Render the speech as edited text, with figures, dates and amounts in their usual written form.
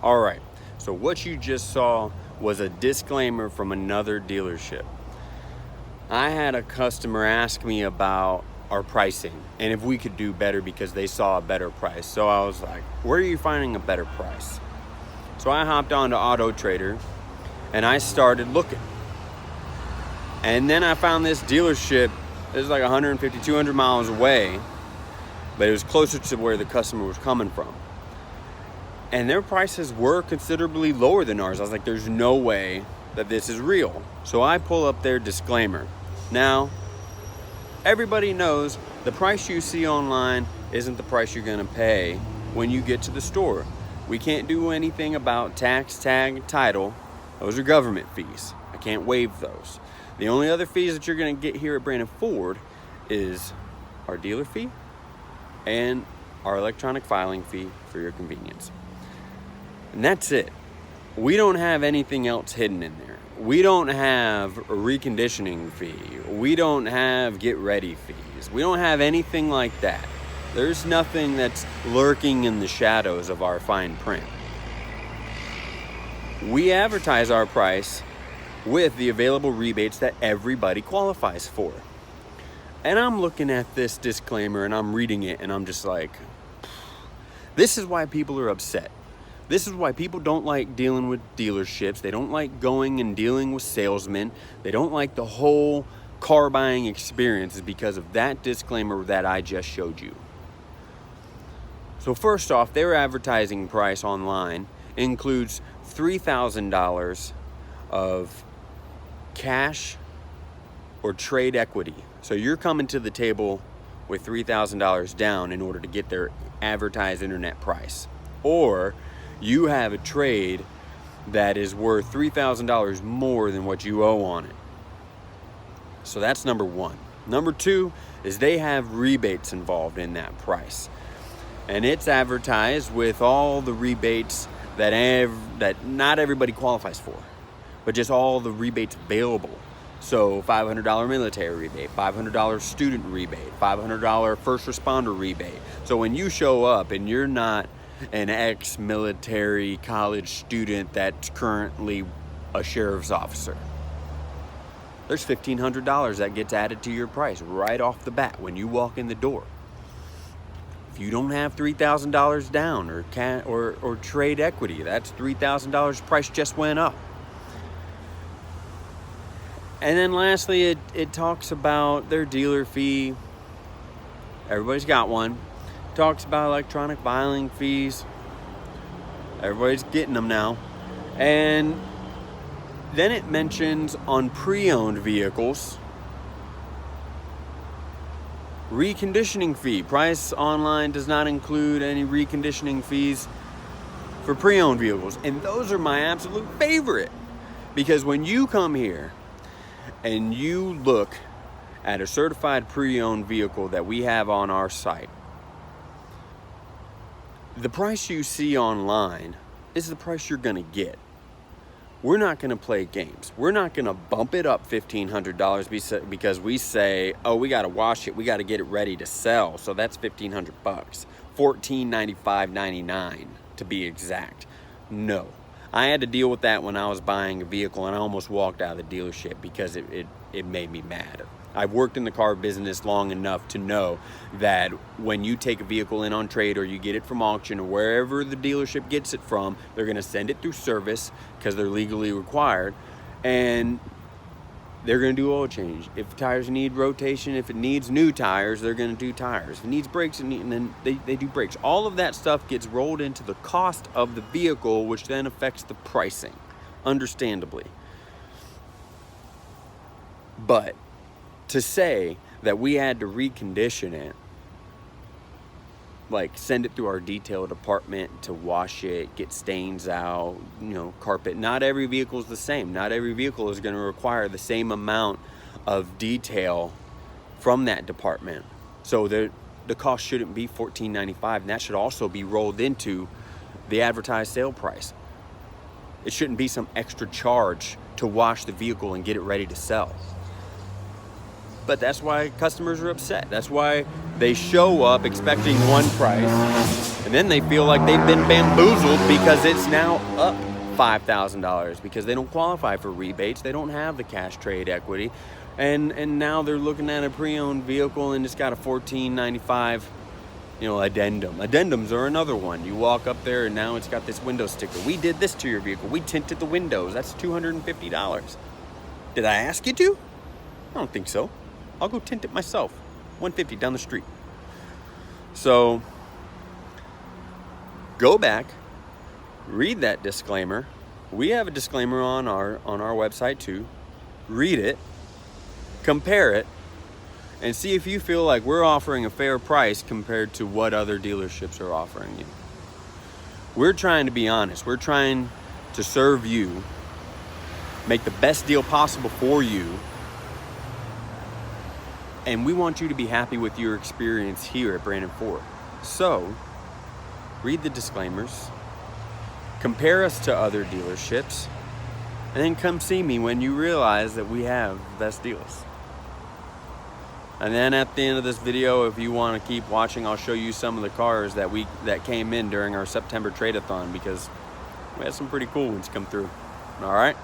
All right, so what you just saw was a disclaimer from another dealership. I had a customer ask me about our pricing and if we could do better because they saw a better price. So I was like, where are you finding a better price? So I hopped onto Auto Trader and I started looking. And then I found this dealership. It was like 150, 200 miles away, but it was closer to where the customer was coming from. And their prices were considerably lower than ours. I was like, there's no way that this is real. So I pull up their disclaimer. Now, everybody knows the price you see online isn't the price you're gonna pay when you get to the store. We can't do anything about tax, tag, title. Those are government fees. I can't waive those. The only other fees that you're gonna get here at Brandon Ford is our dealer fee and our electronic filing fee for your convenience. And that's it. We don't have anything else hidden in there. We don't have a reconditioning fee. We don't have get ready fees. We don't have anything like that. There's nothing that's lurking in the shadows of our fine print. We advertise our price with the available rebates that everybody qualifies for. And I'm looking at this disclaimer and I'm reading it and I'm just like, this is why people are upset. This is why people don't like dealing with dealerships. They don't like going and dealing with salesmen. They don't like the whole car buying experience, is because of that disclaimer that I just showed you. So first off, their advertising price online includes $3,000 of cash or trade equity. So you're coming to the table with $3,000 down in order to get their advertised internet price. Or you have a trade that is worth $3,000 more than what you owe on it. So that's number one. Number two is they have rebates involved in that price. And it's advertised with all the rebates that not everybody qualifies for, but just all the rebates available. So $500 military rebate, $500 student rebate, $500 first responder rebate. So when you show up and you're not an ex-military college student that's currently a sheriff's officer, there's $1,500 that gets added to your price right off the bat when you walk in the door. If you don't have $3,000 down or trade equity, that's $3,000 price just went up. And then lastly, it talks about their dealer fee. Everybody's got one. Talks about electronic filing fees. Everybody's getting them now. And then it mentions on pre-owned vehicles, reconditioning fee. Price online does not include any reconditioning fees for pre-owned vehicles. And those are my absolute favorite. Because when you come here and you look at a certified pre-owned vehicle that we have on our site, the price you see online is the price you're gonna get. We're not gonna play games. We're not gonna bump it up $1,500 because we say, oh, we gotta wash it, we gotta get it ready to sell, so that's $1,500. $1,495.99 to be exact. No. I had to deal with that when I was buying a vehicle, and I almost walked out of the dealership because it made me mad. I've worked in the car business long enough to know that when you take a vehicle in on trade or you get it from auction or wherever the dealership gets it from, they're going to send it through service because they're legally required, and they're going to do oil change. If tires need rotation, if it needs new tires, they're going to do tires. If it needs brakes, and then they do brakes. All of that stuff gets rolled into the cost of the vehicle, which then affects the pricing, understandably. But to say that we had to recondition it, like send it through our detail department to wash it, get stains out, carpet. Not every vehicle is the same. Not every vehicle is going to require the same amount of detail from that department. So the cost shouldn't be $1,495, and that should also be rolled into the advertised sale price. It shouldn't be some extra charge to wash the vehicle and get it ready to sell. But that's why customers are upset. That's why they show up expecting one price, and then they feel like they've been bamboozled because it's now up $5,000 because they don't qualify for rebates. They don't have the cash trade equity. And now they're looking at a pre-owned vehicle and it's got a $1,495, addendum. Addendums are another one. You walk up there and now it's got this window sticker. We did this to your vehicle. We tinted the windows. That's $250. Did I ask you to? I don't think so. I'll go tint it myself. $150 down the street. So go back, read that disclaimer. We have a disclaimer on our website too. Read it, compare it, and see if you feel like we're offering a fair price compared to what other dealerships are offering you. We're trying to be honest. We're trying to serve you, make the best deal possible for you, and we want you to be happy with your experience here at Brandon Ford. So, read the disclaimers, compare us to other dealerships, and then come see me when you realize that we have the best deals. And then at the end of this video, if you want to keep watching, I'll show you some of the cars that came in during our September trade-a-thon, because we had some pretty cool ones come through. All right?